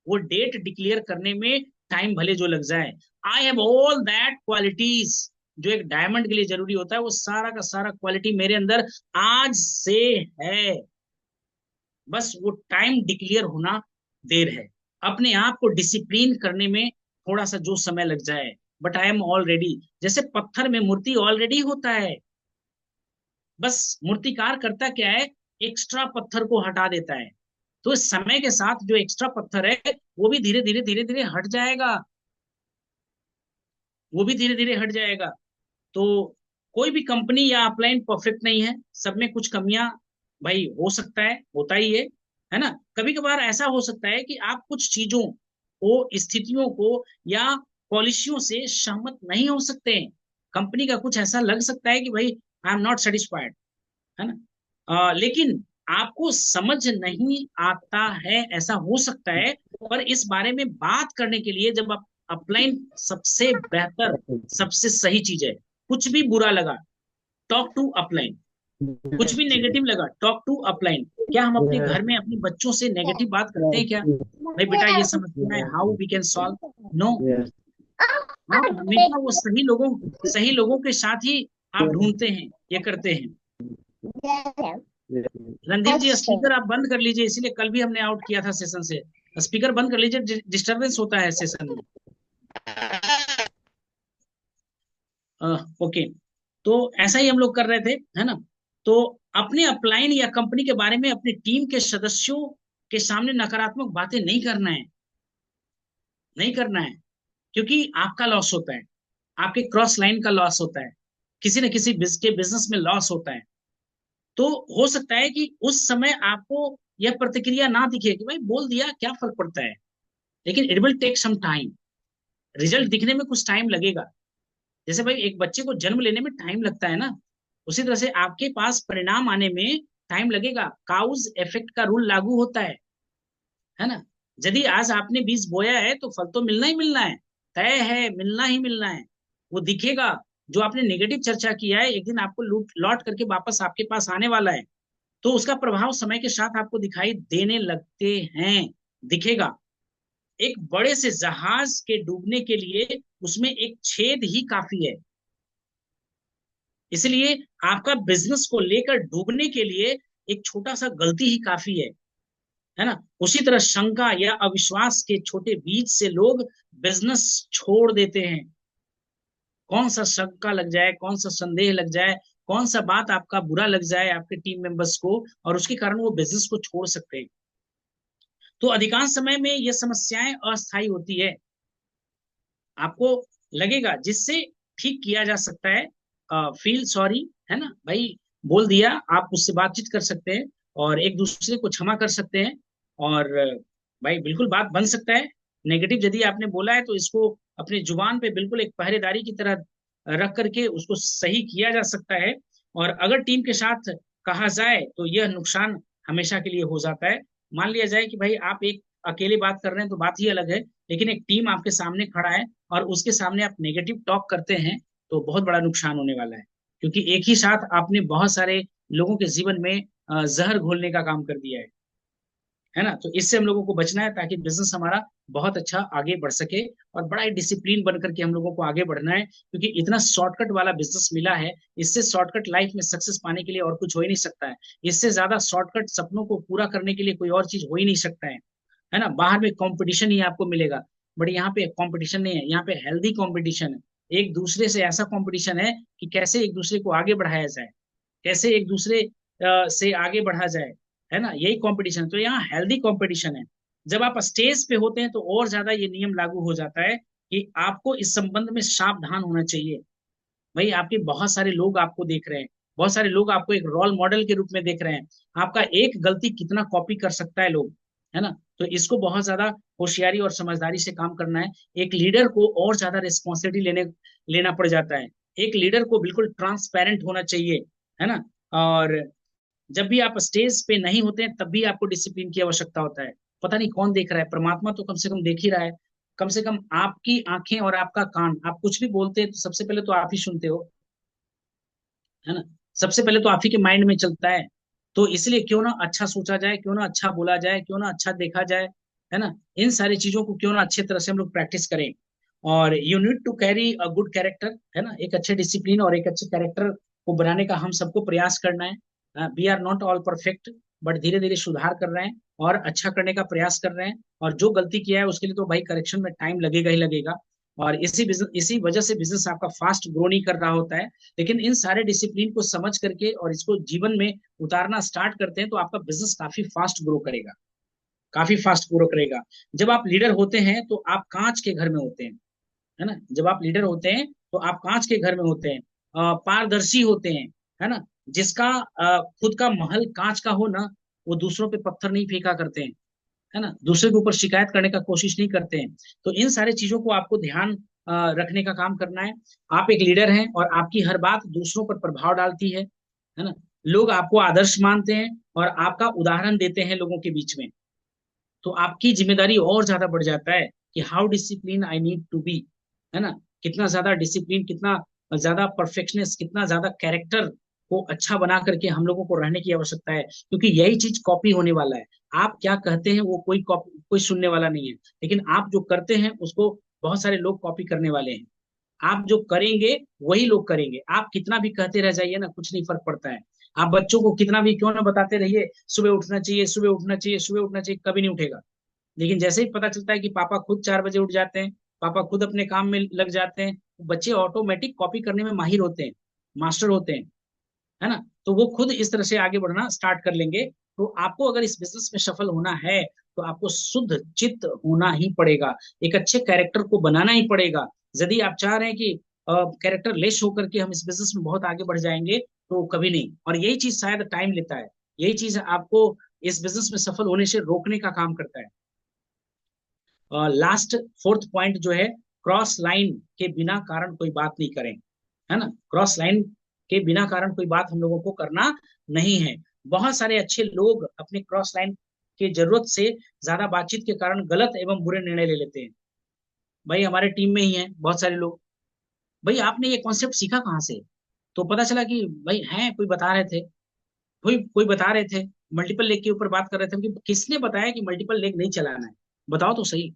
वो डेट डिक्लेयर करने में टाइम भले जो लग जाए, I have all that qualities, जो एक डायमंड के लिए जरूरी होता है, वो सारा का सारा क्वालिटी मेरे अंदर आज से है। बस वो टाइम डिक्लेयर होना देर है। अपने आप को डिसिप्लिन करने में थोड़ा सा जो समय लग जाए, बट आई एम ऑलरेडी, जैसे पत्थर में मूर्ति ऑलरेडी होता है, बस मूर्तिकार करता क्या है, एक्स्ट्रा पत्थर को हटा देता है। तो इस समय के साथ जो एक्स्ट्रा पत्थर है वो भी धीरे धीरे धीरे धीरे हट जाएगा, वो भी धीरे धीरे हट जाएगा। तो कोई भी कंपनी या अपलाइन परफेक्ट नहीं है, सब में कुछ कमियां भाई हो सकता है, होता ही है ना। कभी कभार ऐसा हो सकता है कि आप कुछ चीजों को, स्थितियों को या पॉलिसियों से सहमत नहीं हो सकते हैं। कंपनी का कुछ ऐसा लग सकता है कि भाई आई एम नॉट सेटिस्फाइड, है ना। लेकिन आपको समझ नहीं आता है, ऐसा हो सकता है। पर इस बारे में बात करने के लिए जब आप अपलाइन सबसे बेहतर, सबसे सही चीज है। कुछ भी बुरा लगा, टॉक टू अपलाइन। कुछ भी नेगेटिव लगा, टॉक टू अपलाइन। क्या हम अपने घर में अपने बच्चों से नेगेटिव बात करते हैं क्या? भाई बेटा ये समझना है, how we can solve. No. आप हमेशा वो सही लोगों के साथ ही आप ढूंढते हैं, ये करते हैं। रणधीर जी स्पीकर आप बंद कर लीजिए, इसीलिए कल भी हमने आउट किया था सेशन से। स्पीकर बंद कर लीजिए, डिस्टरबेंस होता है सेशन में। ओके। तो ऐसा ही हम लोग कर रहे थे, है ना। तो अपने अपलाइन या कंपनी के बारे में अपनी टीम के सदस्यों के सामने नकारात्मक बातें नहीं करना है, नहीं करना है। क्योंकि आपका लॉस होता है, आपके क्रॉस लाइन का लॉस होता है, किसी न किसी के बिजनेस में लॉस होता है। तो हो सकता है कि उस समय आपको यह प्रतिक्रिया ना दिखे कि भाई बोल दिया क्या फर्क पड़ता है, लेकिन it will take some time. Result दिखने में कुछ टाइम लगेगा। जैसे भाई एक बच्चे को जन्म लेने में टाइम लगता है ना, उसी तरह से आपके पास परिणाम आने में टाइम लगेगा। काउज इफेक्ट का रूल लागू होता है ना। यदि आज आपने बीज बोया है तो फल तो मिलना ही मिलना है, तय है, मिलना ही मिलना है। वो दिखेगा। जो आपने नेगेटिव चर्चा किया है एक दिन आपको लौट करके वापस आपके पास आने वाला है। तो उसका प्रभाव समय के साथ आपको दिखाई देने लगते हैं, दिखेगा। एक बड़े से जहाज के डूबने के लिए उसमें एक छेद ही काफी है। इसलिए आपका बिजनेस को लेकर डूबने के लिए एक छोटा सा गलती ही काफी है ना। उसी तरह शंका या अविश्वास के छोटे बीज से लोग बिजनेस छोड़ देते हैं। कौन सा शंका लग जाए, कौन सा संदेह लग जाए, कौन सा बात आपका बुरा लग जाए आपके टीम मेंबर्स को, और उसके कारण वो बिजनेस को छोड़ सकते हैं। तो अधिकांश समय में ये समस्याएं अस्थायी होती है। आपको लगेगा जिससे ठीक किया जा सकता है। फील सॉरी, है ना भाई, बोल दिया, आप उससे बातचीत कर सकते हैं और एक दूसरे को क्षमा कर सकते हैं। और भाई बिल्कुल बात बन सकता है। नेगेटिव यदि आपने बोला है तो इसको अपने जुबान पे बिल्कुल एक पहरेदारी की तरह रख करके उसको सही किया जा सकता है। और अगर टीम के साथ कहा जाए तो यह नुकसान हमेशा के लिए हो जाता है। मान लिया जाए कि भाई आप एक अकेले बात कर रहे हैं तो बात ही अलग है, लेकिन एक टीम आपके सामने खड़ा है और उसके सामने आप नेगेटिव टॉक करते हैं तो बहुत बड़ा नुकसान होने वाला है। क्योंकि एक ही साथ आपने बहुत सारे लोगों के जीवन में जहर घोलने का काम कर दिया है ना। तो इससे हम लोगों को बचना है ताकि बिजनेस हमारा बहुत अच्छा आगे बढ़ सके। और बड़ा ही डिसिप्लिन बन करके हम लोगों को आगे बढ़ना है, क्योंकि इतना शॉर्टकट वाला बिजनेस मिला है। इससे शॉर्टकट लाइफ में सक्सेस पाने के लिए और कुछ हो ही नहीं सकता है। इससे ज्यादा शॉर्टकट सपनों को पूरा करने के लिए कोई और चीज हो ही नहीं सकता है ना। बाहर में कंपटीशन ही आपको मिलेगा, बट यहाँ पे कंपटीशन नहीं है, यहाँ पे हेल्दी कंपटीशन है। एक दूसरे से ऐसा कंपटीशन है कि कैसे एक दूसरे को आगे बढ़ाया जाए, कैसे एक दूसरे से आगे बढ़ा जाए, है ना। यही कंपटीशन, तो यहाँ हेल्दी कंपटीशन है। जब आप स्टेज पे होते हैं तो और ज्यादा ये नियम लागू हो जाता है कि आपको इस संबंध में सावधान होना चाहिए। भाई आपके बहुत सारे लोग आपको देख रहे हैं, बहुत सारे लोग आपको एक रोल मॉडल के रूप में देख रहे हैं। आपका एक गलती कितना कॉपी कर सकता है लोग, है ना। तो इसको बहुत ज्यादा होशियारी और समझदारी से काम करना है। एक लीडर को और ज्यादा रिस्पॉन्सिबिलिटी लेना पड़ जाता है। एक लीडर को बिल्कुल ट्रांसपेरेंट होना चाहिए, है ना। और जब भी आप स्टेज पे नहीं होते हैं तब भी आपको डिसिप्लिन की आवश्यकता होता है। पता नहीं कौन देख रहा है, परमात्मा तो कम से कम देख ही रहा है। कम से कम आपकी आंखें और आपका कान, आप कुछ भी बोलते हैं तो सबसे पहले तो आप ही सुनते हो, है ना। सबसे पहले तो आप ही के माइंड में चलता है। तो इसलिए क्यों ना अच्छा सोचा जाए, क्यों ना अच्छा बोला जाए, क्यों ना अच्छा देखा जाए, है ना। इन सारी चीजों को क्यों ना अच्छे तरह से हम लोग प्रैक्टिस करें। और you need to carry a good character, है ना, एक अच्छे डिसिप्लिन और एक अच्छे कैरेक्टर को बनाने का हम सबको प्रयास करना है। We are not all perfect, but धीरे धीरे सुधार कर रहे हैं और अच्छा करने का प्रयास कर रहे हैं। और जो गलती किया है उसके लिए तो भाई करेक्शन में टाइम लगेगा ही लगेगा। और इसी वजह से बिजनेस आपका फास्ट ग्रो नहीं कर रहा होता है। लेकिन इन सारे डिसिप्लिन को समझ करके और इसको जीवन में उतारना स्टार्ट करते हैं तो आपका बिजनेस काफी फास्ट ग्रो करेगा, काफी फास्ट ग्रो करेगा। जब आप लीडर होते हैं तो आप कांच के घर में होते हैं, है ना, जब आप लीडर होते हैं तो आप कांच के घर में होते हैं, पारदर्शी होते हैं, है ना। जिसका खुद का महल कांच का हो ना, वो दूसरों पे पत्थर नहीं फेंका करते हैं, है ना, दूसरे के ऊपर शिकायत करने का कोशिश नहीं करते हैं। तो इन सारी चीजों को आपको ध्यान रखने का काम करना है। आप एक लीडर हैं और आपकी हर बात दूसरों पर प्रभाव डालती है ना। लोग आपको आदर्श मानते हैं और आपका उदाहरण देते हैं लोगों के बीच में। तो आपकी जिम्मेदारी और ज्यादा बढ़ जाता है कि how discipline I need to be, है ना, कितना ज्यादा डिसिप्लिन, कितना ज्यादा परफेक्शनेस, कितना ज्यादा कैरेक्टर को अच्छा बना करके हम लोगों को रहने की आवश्यकता है। क्योंकि यही चीज कॉपी होने वाला है। आप क्या कहते हैं वो कोई कॉपी, कोई सुनने वाला नहीं है, लेकिन आप जो करते हैं उसको बहुत सारे लोग कॉपी करने वाले हैं। आप जो करेंगे वही लोग करेंगे। आप कितना भी कहते रह जाइए ना, कुछ नहीं फर्क पड़ता है। आप बच्चों को कितना भी क्यों ना बताते रहिए सुबह उठना चाहिए, सुबह उठना चाहिए, सुबह उठना चाहिए, कभी नहीं उठेगा। लेकिन जैसे ही पता चलता है कि पापा खुद 4 बजे उठ जाते हैं, पापा खुद अपने काम में लग जाते हैं, बच्चे ऑटोमेटिक कॉपी करने में माहिर होते हैं, मास्टर होते हैं, है ना। तो वो खुद इस तरह से आगे बढ़ना स्टार्ट कर लेंगे। तो आपको अगर इस बिजनेस में सफल होना है तो आपको शुद्ध चित्त होना ही पड़ेगा, एक अच्छे कैरेक्टर को बनाना ही पड़ेगा। यदि आप चाह रहे हैं कि कैरेक्टर लेस होकर के हम इस बिजनेस में बहुत आगे बढ़ जाएंगे, तो कभी नहीं। और यही चीज शायद टाइम लेता है, यही चीज आपको इस बिजनेस में सफल होने से रोकने का काम करता है। लास्ट फोर्थ पॉइंट जो है, क्रॉस लाइन के बिना कारण कोई बात नहीं करें, है ना। क्रॉस लाइन के बिना कारण कोई बात हम लोगों को करना नहीं है। बहुत सारे अच्छे लोग अपने क्रॉस लाइन के जरूरत से ज्यादा बातचीत के कारण गलत एवं बुरे निर्णय ले लेते हैं। भाई हमारे टीम में ही है बहुत सारे लोग। भाई आपने ये कॉन्सेप्ट सीखा कहाँ से? तो पता चला कि भाई हैं, कोई बता रहे थे, कोई कोई बता रहे थे, मल्टीपल लेग के ऊपर बात कर रहे थे कि किसने बताया कि मल्टीपल लेग नहीं चलाना है, बताओ तो सही।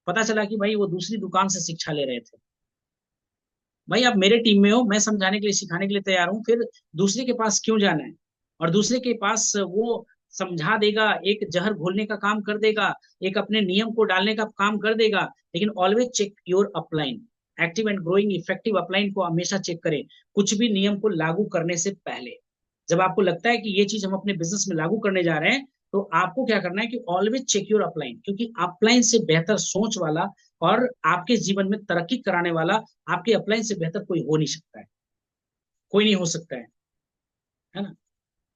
पता चला कि भाई वो दूसरी दुकान से शिक्षा ले रहे थे। भाई आप मेरे टीम में हो, मैं समझाने के लिए सिखाने के लिए तैयार हूँ, फिर दूसरे के पास क्यों जाना है? और दूसरे के पास वो समझा देगा, एक जहर घोलने का काम कर देगा, एक अपने नियम को डालने का काम कर देगा। लेकिन always check your upline, active and growing effective upline को हमेशा चेक करें, कुछ भी नियम को लागू करने से पहले। जब आपको लगता है कि ये चीज हम अपने बिजनेस में लागू करने जा रहे हैं, तो आपको क्या करना है कि ऑलवेज चेक योर अपलाइन, क्योंकि अपलाइन से बेहतर सोच वाला और आपके जीवन में तरक्की कराने वाला आपके अपलाइन से बेहतर कोई हो नहीं सकता है, कोई नहीं हो सकता है ना।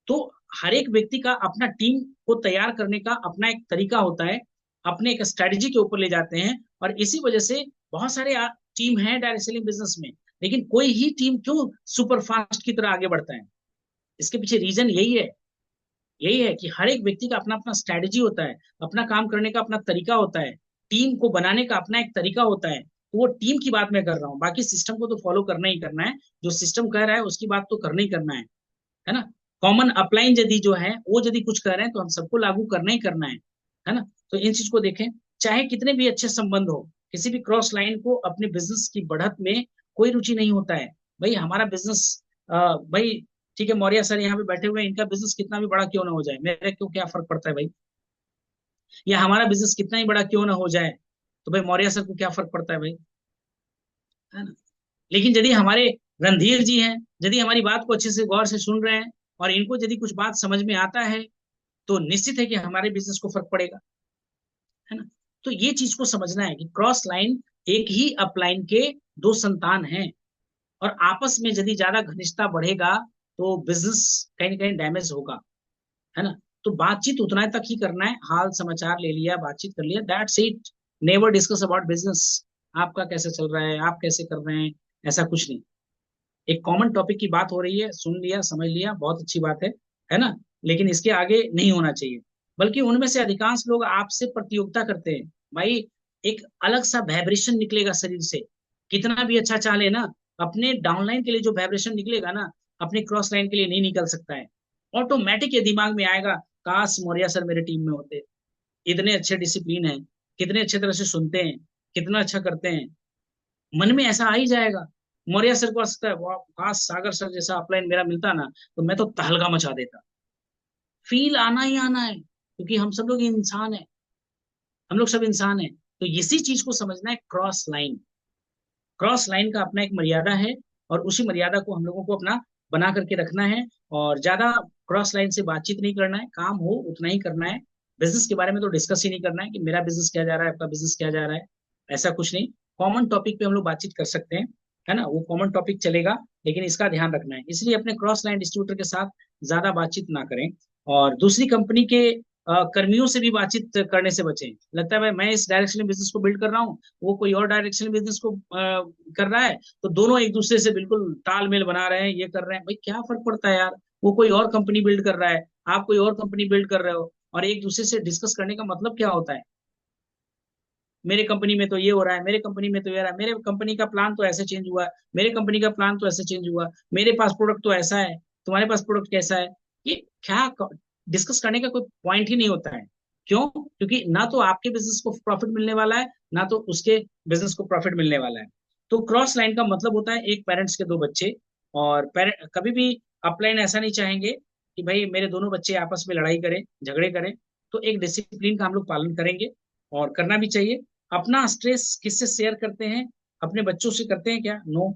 तो हर एक व्यक्ति का अपना टीम को तैयार करने का अपना एक तरीका होता है, अपने एक स्ट्रेटजी के ऊपर ले जाते हैं। और इसी वजह से बहुत सारे टीम है डायरेक्ट सेलिंग बिजनेस में, लेकिन कोई ही टीम क्यों सुपर फास्ट की तरह आगे बढ़ता है? इसके पीछे रीजन यही है कि हर एक व्यक्ति का अपना अपना स्ट्रेटजी होता है, अपना काम करने का अपना तरीका होता है, टीम को बनाने का अपना एक तरीका होता है। तो वो टीम की बात मैं कर रहा हूँ, बाकी सिस्टम को तो फॉलो करना ही करना है, जो सिस्टम कह रहा है उसकी बात तो करना ही करना है ना। कॉमन अपलाइन यदि जो है वो यदि कुछ कह रहे हैं तो हम सबको लागू करना ही करना है ना। तो इन चीज को देखें, चाहे कितने भी अच्छे संबंध हो, किसी भी क्रॉस लाइन को अपने बिजनेस की बढ़त में कोई रुचि नहीं होता है। भाई हमारा बिजनेस, भाई ठीक है, मौर्य सर यहाँ पे बैठे हुए हैं, इनका बिजनेस कितना भी बड़ा क्यों ना हो जाए, मेरे को क्या फर्क पड़ता है भाई? या हमारा बिजनेस कितना ही बड़ा क्यों ना हो जाए, तो भाई मौर्य सर को क्या फर्क पड़ता है भाई, है ना। लेकिन यदि हमारे रणधीर जी हैं, यदि हमारी बात को अच्छे से गौर से सुन रहे हैं और इनको यदि कुछ बात समझ में आता है, तो निश्चित है कि हमारे बिजनेस को फर्क पड़ेगा, है ना। तो ये चीज को समझना है कि क्रॉस लाइन एक ही अपलाइन के दो संतान हैं। और आपस में यदि ज्यादा घनिष्ठता बढ़ेगा तो बिजनेस कहीं ना कहीं डैमेज होगा, है ना। तो बातचीत उतना तक ही करना है, हाल समाचार ले लिया, बातचीत कर लिया, that's it. Never discuss about business, आपका कैसे चल रहा है, आप कैसे कर रहे हैं, ऐसा कुछ नहीं। एक कॉमन टॉपिक की बात हो रही है, सुन लिया, समझ लिया, बहुत अच्छी बात है ना। लेकिन इसके आगे नहीं होना चाहिए। बल्कि उनमें से अधिकांश लोग आपसे प्रतियोगिता करते हैं। भाई एक अलग सा वाइब्रेशन निकलेगा शरीर से, कितना भी अच्छा चाह ले ना, अपने डाउनलाइन के लिए जो वाइब्रेशन निकलेगा ना, अपने क्रॉस लाइन के लिए नहीं निकल सकता है। ऑटोमेटिक ये दिमाग में आएगा, काश मौर्य सर मेरे टीम में होते, इतने अच्छे डिसिप्लिन है, कितने अच्छे तरह से सुनते हैं, कितना अच्छा करते हैं, मन में ऐसा आ ही जाएगा। मौर्य सर को आ सकता है, वाह काश सागर सर जैसा अपलाइन मेरा मिलता ना, तो मैं तो तहलका मचा देता। फील आना ही आना है, क्योंकि हम सब लोग इंसान है, हम लोग सब इंसान है। तो इसी चीज को समझना है, क्रॉस लाइन। क्रॉस लाइन का अपना एक मर्यादा है, और उसी मर्यादा को हम लोगों को अपना बना करके रखना है। और ज्यादा क्रॉस लाइन से बातचीत नहीं करना है, काम हो उतना ही करना है। बिजनेस के बारे में तो डिस्कस ही नहीं करना है कि मेरा बिजनेस क्या जा रहा है, आपका बिजनेस क्या जा रहा है, ऐसा कुछ नहीं। कॉमन टॉपिक पे हम लोग बातचीत कर सकते हैं, है ना, वो कॉमन टॉपिक चलेगा। लेकिन इसका ध्यान रखना है, इसलिए अपने क्रॉस लाइन डिस्ट्रीब्यूटर के साथ ज्यादा बातचीत ना करें। और दूसरी कंपनी के कर्मियों से भी बातचीत करने से बचें। लगता है भाई मैं इस डायरेक्शन में बिजनेस को बिल्ड कर रहा हूँ, वो कोई और डायरेक्शन में बिजनेस को कर रहा है, तो दोनों एक दूसरे से बिल्कुल तालमेल बना रहे हैं, ये कर रहे हैं, भाई क्या फर्क पड़ता है यार। वो कोई और कंपनी बिल्ड कर रहा है, आप कोई और कंपनी बिल्ड कर रहे हो, और एक दूसरे से डिस्कस करने का मतलब क्या होता है? मेरे कंपनी में तो ये हो रहा है, मेरे कंपनी में तो ये हो रहा है, मेरे कंपनी का प्लान तो ऐसे चेंज हुआ, मेरे कंपनी का प्लान तो ऐसे चेंज हुआ, मेरे पास प्रोडक्ट तो ऐसा है, तुम्हारे पास प्रोडक्ट कैसा है। ये क्या डिस्कस करने का कोई पॉइंट ही नहीं होता है। क्यों? क्योंकि ना तो आपके बिजनेस को प्रॉफिट मिलने वाला है, ना तो उसके बिजनेस को प्रॉफिट मिलने वाला है। तो क्रॉस लाइन का मतलब होता है एक पेरेंट्स के दो बच्चे। और पेरेंट कभी भी अपलाइन ऐसा नहीं चाहेंगे कि भाई मेरे दोनों बच्चे आपस में लड़ाई करें, झगड़े करें। तो एक डिसिप्लिन का हम लोग पालन करेंगे, और करना भी चाहिए। अपना स्ट्रेस किससे शेयर करते हैं? अपने बच्चों से करते हैं क्या? नो।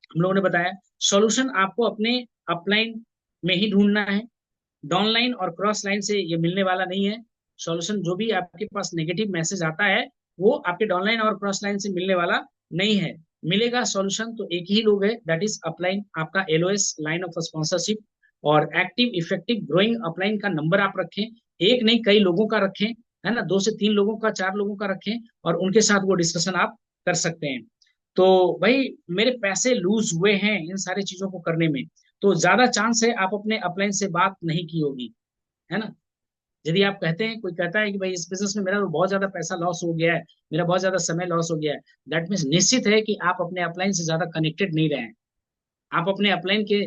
हम लोगों ने बताया, सॉल्यूशन आपको अपने अपलाइन में ही ढूंढना है। डाउनलाइन और क्रॉस लाइन से ये मिलने वाला नहीं है। सॉल्यूशन जो भी आपके पास नेगेटिव मैसेज आता है, वो आपके डाउनलाइन और क्रॉस लाइन से मिलने वाला नहीं है। मिलेगा सॉल्यूशन तो एक ही लोग है, दैट इज अपलाइन, आपका एलओएस, लाइन ऑफ स्पॉन्सरशिप। और एक्टिव इफेक्टिव ग्रोइंग अपलाइन का नंबर आप रखें, एक नहीं कई लोगों का रखें, है ना, दो से तीन लोगों का, चार लोगों का रखें, और उनके साथ वो डिस्कशन आप कर सकते हैं। तो भाई मेरे पैसे लूज हुए हैं इन सारी चीजों को करने में, तो ज्यादा चांस है आप अपने अपलाइन से बात नहीं की होगी, है ना। यदि आप कहते हैं, कोई कहता है कि भाई इस बिजनेस में मेरा तो बहुत ज्यादा पैसा लॉस हो गया है, मेरा बहुत ज्यादा समय लॉस हो गया है, दैट मीन्स निश्चित है कि आप अपने अपलाइन से ज्यादा कनेक्टेड नहीं रहे हैं, आप अपने अपलाइन के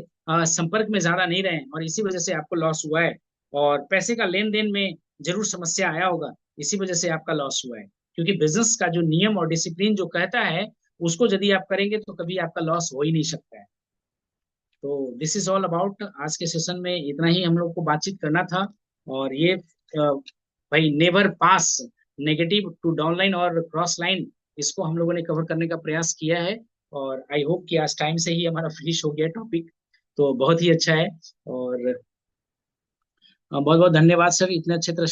संपर्क में ज्यादा नहीं रहे हैं, और इसी वजह से आपको लॉस हुआ है। और पैसे का लेन देन में जरूर समस्या आया होगा, इसी वजह से आपका लॉस हुआ है। क्योंकि बिजनेस का जो नियम और डिसिप्लिन जो कहता है, उसको यदि आप करेंगे तो कभी आपका लॉस हो ही नहीं सकता है। तो दिस इज ऑल अबाउट, आज के सेशन में इतना ही हम लोग को बातचीत करना था। और ये भाई never pass negative to downline और क्रॉस लाइन, इसको हम लोगों ने कवर करने का प्रयास किया है। और आई होप कि आज टाइम से ही हमारा फिनिश हो गया टॉपिक, तो बहुत ही अच्छा है। और बहुत बहुत धन्यवाद सर, इतने अच्छे तरह